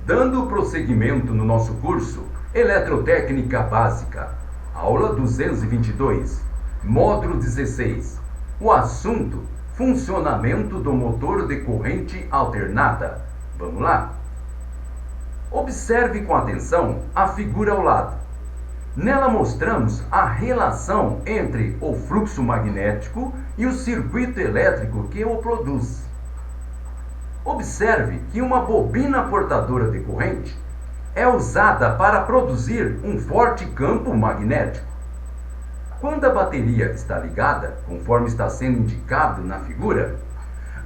Dando prosseguimento no nosso curso Eletrotécnica Básica, aula 222, módulo 16. O assunto: funcionamento do motor de corrente alternada. Vamos lá? Observe com atenção a figura ao lado. Nela mostramos a relação entre o fluxo magnético e o circuito elétrico que o produz. Observe que uma bobina portadora de corrente é usada para produzir um forte campo magnético. Quando a bateria está ligada, conforme está sendo indicado na figura,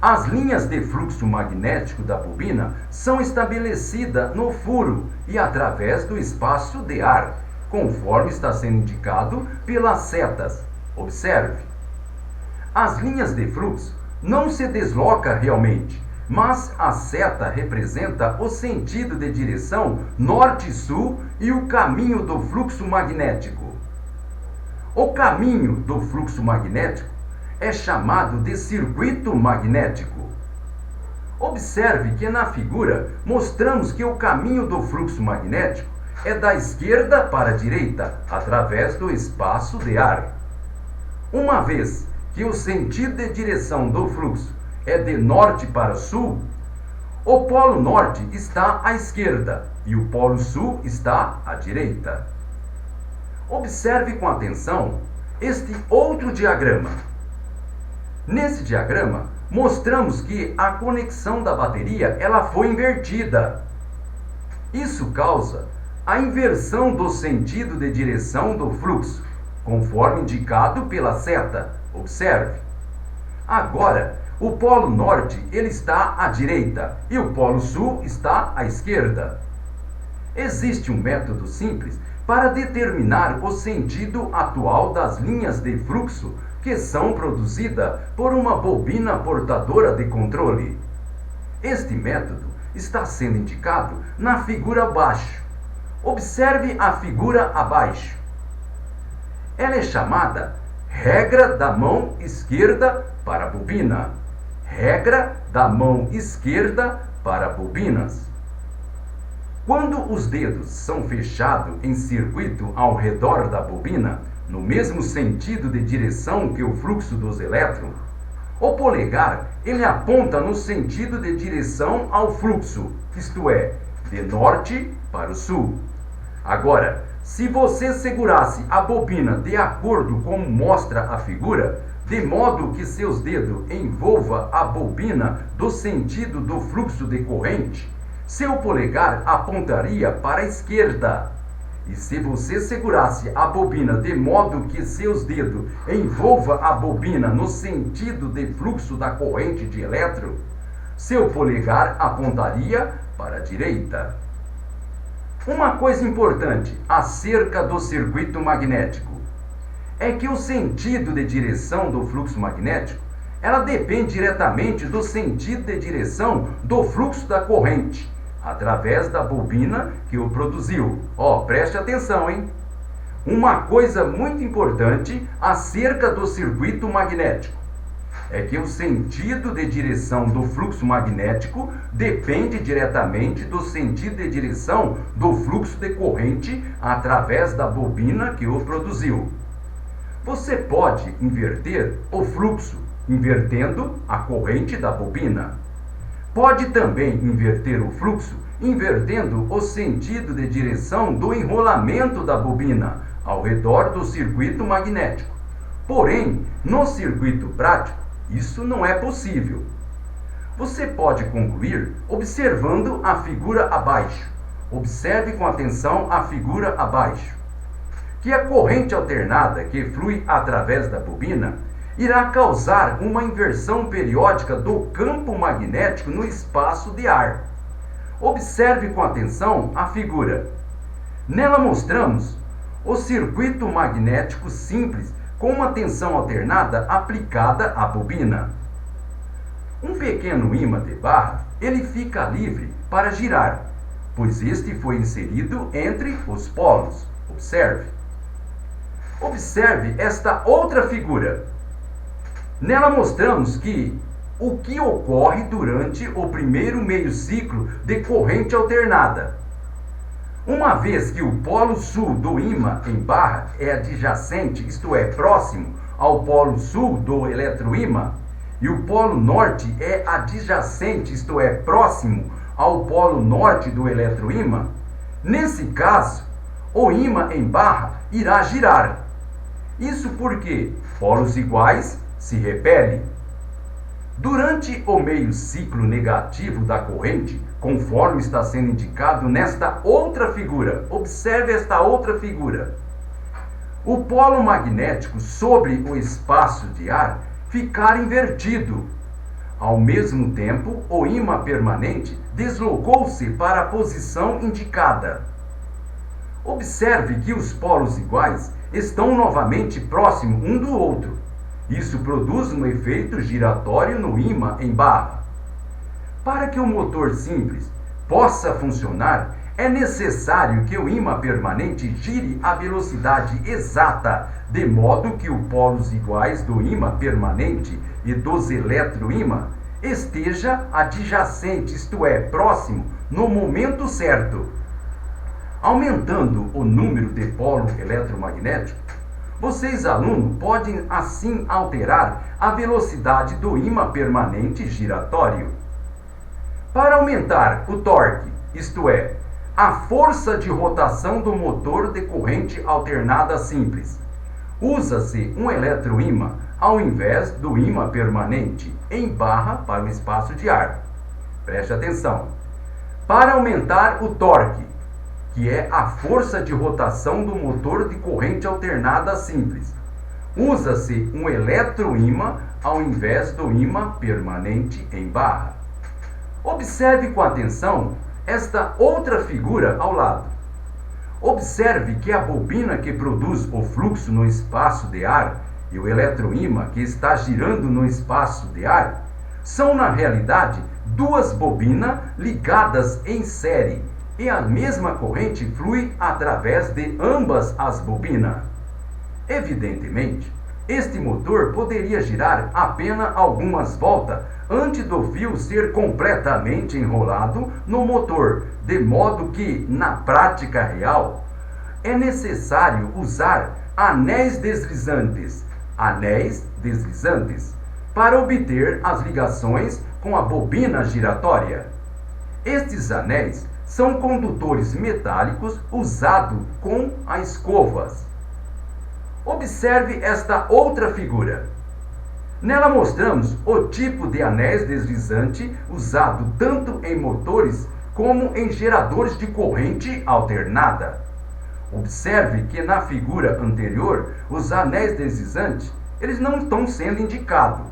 as linhas de fluxo magnético da bobina são estabelecidas no furo e através do espaço de ar, conforme está sendo indicado pelas setas. Observe. As linhas de fluxo não se deslocam realmente, mas a seta representa o sentido de direção norte-sul e o caminho do fluxo magnético. O caminho do fluxo magnético é chamado de circuito magnético. Observe que na figura mostramos que o caminho do fluxo magnético é da esquerda para a direita, através do espaço de ar. Uma vez que o sentido de direção do fluxo é de norte para sul, o polo norte está à esquerda e o polo sul está à direita. Observe com atenção este outro diagrama. Nesse diagrama, mostramos que a conexão da bateria ela foi invertida. Isso causa a inversão do sentido de direção do fluxo, conforme indicado pela seta. Observe. Agora, o polo norte ele está à direita e o polo sul está à esquerda. Existe um método simples para determinar o sentido atual das linhas de fluxo que são produzidas por uma bobina portadora de controle. Este método está sendo indicado na figura abaixo. Observe a figura abaixo. Ela é chamada regra da mão esquerda para a bobina. Regra da mão esquerda para bobinas. Quando os dedos são fechados em circuito ao redor da bobina, no mesmo sentido de direção que o fluxo dos elétrons, o polegar ele aponta no sentido de direção ao fluxo, isto é, de norte para o sul. Agora, se você segurasse a bobina de acordo com mostra a figura, de modo que seus dedos envolvam a bobina do sentido do fluxo de corrente, seu polegar apontaria para a esquerda. E se você segurasse a bobina de modo que seus dedos envolvam a bobina no sentido de fluxo da corrente de elétron, seu polegar apontaria para a direita. Uma coisa importante acerca do circuito magnético é que o sentido de direção do fluxo magnético ela depende diretamente do sentido de direção do fluxo da corrente, através da bobina que o produziu. Preste atenção, hein? Uma coisa muito importante acerca do circuito magnético é que o sentido de direção do fluxo magnético depende diretamente do sentido de direção do fluxo de corrente através da bobina que o produziu. Você pode inverter o fluxo, invertendo a corrente da bobina. Pode também inverter o fluxo, invertendo o sentido de direção do enrolamento da bobina ao redor do circuito magnético. Porém, no circuito prático, isso não é possível. Você pode concluir observando a figura abaixo. Observe com atenção a figura abaixo. Que a corrente alternada que flui através da bobina irá causar uma inversão periódica do campo magnético no espaço de ar. Observe com atenção a figura. Nela mostramos o circuito magnético simples com uma tensão alternada aplicada à bobina. Um pequeno ímã de barra, ele fica livre para girar, pois este foi inserido entre os polos. Observe. Observe esta outra figura. Nela mostramos que o que ocorre durante o primeiro meio ciclo de corrente alternada. Uma vez que o polo sul do ímã em barra é adjacente, isto é, próximo ao polo sul do eletroímã, e o polo norte é adjacente, isto é, próximo ao polo norte do eletroímã, nesse caso, o ímã em barra irá girar. Isso porque polos iguais se repelem. Durante o meio ciclo negativo da corrente, conforme está sendo indicado nesta outra figura, observe esta outra figura, o polo magnético sobre o espaço de ar ficar invertido. Ao mesmo tempo, o ímã permanente deslocou-se para a posição indicada. Observe que os polos iguais estão novamente próximos um do outro. Isso produz um efeito giratório no ímã em barra. Para que o motor simples possa funcionar, é necessário que o ímã permanente gire a velocidade exata, de modo que os polos iguais do ímã permanente e dos eletroímã esteja adjacente, isto é, próximo, no momento certo. Aumentando o número de polo eletromagnético, vocês, alunos, podem assim alterar a velocidade do ímã permanente giratório. Para aumentar o torque, isto é, a força de rotação do motor de corrente alternada simples, usa-se um eletroímã ao invés do ímã permanente em barra para o espaço de ar. Preste atenção. Para aumentar o torque, que é a força de rotação do motor de corrente alternada simples, usa-se um eletroímã ao invés do ímã permanente em barra. Observe com atenção esta outra figura ao lado. Observe que a bobina que produz o fluxo no espaço de ar e o eletroímã que está girando no espaço de ar são, na realidade, duas bobinas ligadas em série, e a mesma corrente flui através de ambas as bobinas. Evidentemente, este motor poderia girar apenas algumas voltas antes do fio ser completamente enrolado no motor, de modo que, na prática real, é necessário usar anéis deslizantes, para obter as ligações com a bobina giratória. Estes anéis são condutores metálicos usados com as escovas. Observe esta outra figura. Nela mostramos o tipo de anéis deslizante usado tanto em motores como em geradores de corrente alternada. Observe que na figura anterior, os anéis deslizantes, eles não estão sendo indicados.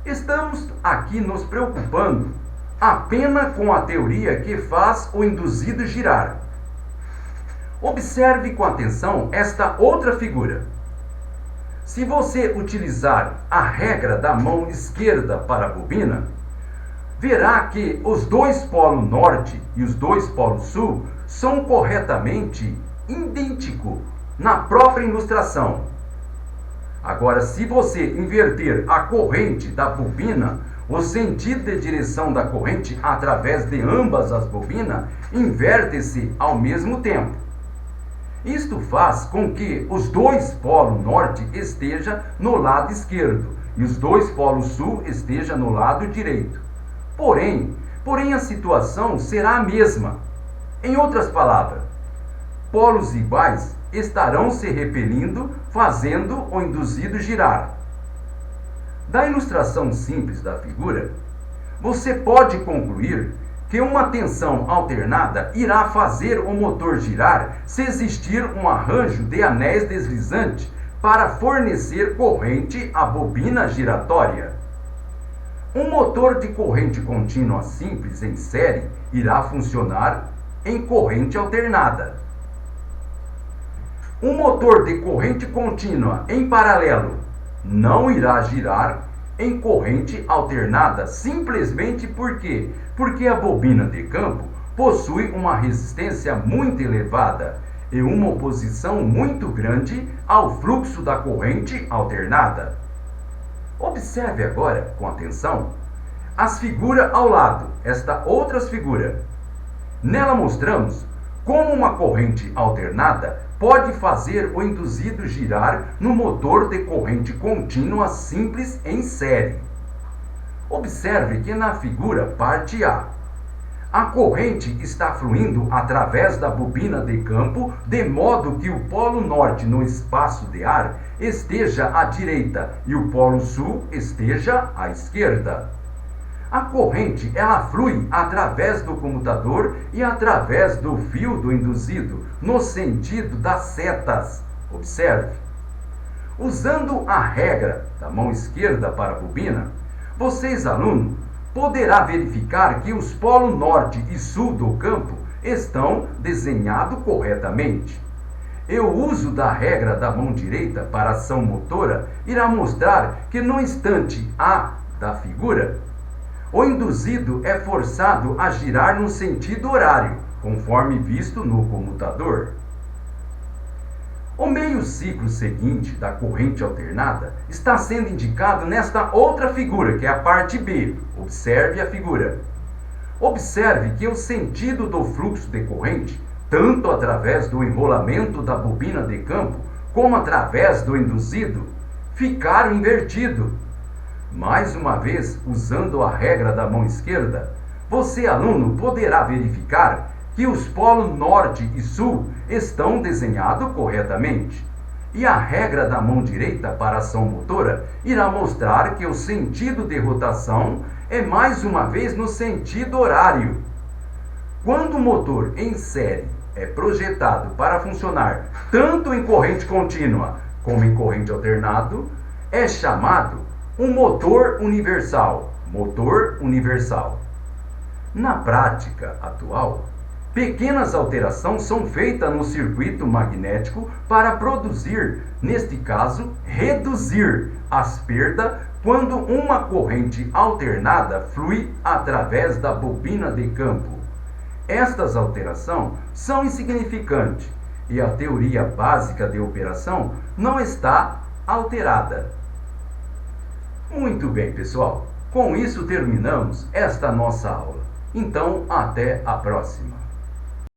Estamos aqui nos preocupando apenas com a teoria que faz o induzido girar. Observe com atenção esta outra figura. Se você utilizar a regra da mão esquerda para a bobina, verá que os dois polos norte e os dois polos sul são corretamente idênticos na própria ilustração. Agora, se você inverter a corrente da bobina, o sentido de direção da corrente através de ambas as bobinas inverte-se ao mesmo tempo. Isto faz com que os dois polos norte estejam no lado esquerdo e os dois polos sul estejam no lado direito. Porém, a situação será a mesma. Em outras palavras, polos iguais estarão se repelindo, fazendo o induzido girar. Da ilustração simples da figura, você pode concluir que uma tensão alternada irá fazer o motor girar se existir um arranjo de anéis deslizantes para fornecer corrente à bobina giratória. Um motor de corrente contínua simples em série irá funcionar em corrente alternada. Um motor de corrente contínua em paralelo não irá girar em corrente alternada, simplesmente porque a bobina de campo possui uma resistência muito elevada e uma oposição muito grande ao fluxo da corrente alternada. Observe agora, com atenção, as figuras ao lado, esta outras figuras. Nela mostramos como uma corrente alternada pode fazer o induzido girar no motor de corrente contínua simples em série. Observe que na figura parte a corrente está fluindo através da bobina de campo, de modo que o polo norte no espaço de ar esteja à direita e o polo sul esteja à esquerda. A corrente ela flui através do comutador e através do fio do induzido, no sentido das setas. Observe. Usando a regra da mão esquerda para a bobina, vocês, alunos, poderá verificar que os polos norte e sul do campo estão desenhados corretamente. E o uso da regra da mão direita para a ação motora irá mostrar que no instante A da figura, o induzido é forçado a girar no sentido horário, conforme visto no comutador. O meio ciclo seguinte da corrente alternada está sendo indicado nesta outra figura, que é a parte B. Observe a figura. Observe que o sentido do fluxo de corrente, tanto através do enrolamento da bobina de campo, como através do induzido, ficaram invertidos. Mais uma vez, usando a regra da mão esquerda, você, aluno, poderá verificar que os polos norte e sul estão desenhados corretamente. E a regra da mão direita para a ação motora irá mostrar que o sentido de rotação é mais uma vez no sentido horário. Quando o motor em série é projetado para funcionar tanto em corrente contínua como em corrente alternado, é chamado um motor universal. Motor universal. Na prática atual, pequenas alterações são feitas no circuito magnético para produzir, neste caso, reduzir as perdas quando uma corrente alternada flui através da bobina de campo. Estas alterações são insignificantes e a teoria básica de operação não está alterada. Muito bem, pessoal. Com isso terminamos esta nossa aula. Então, até a próxima.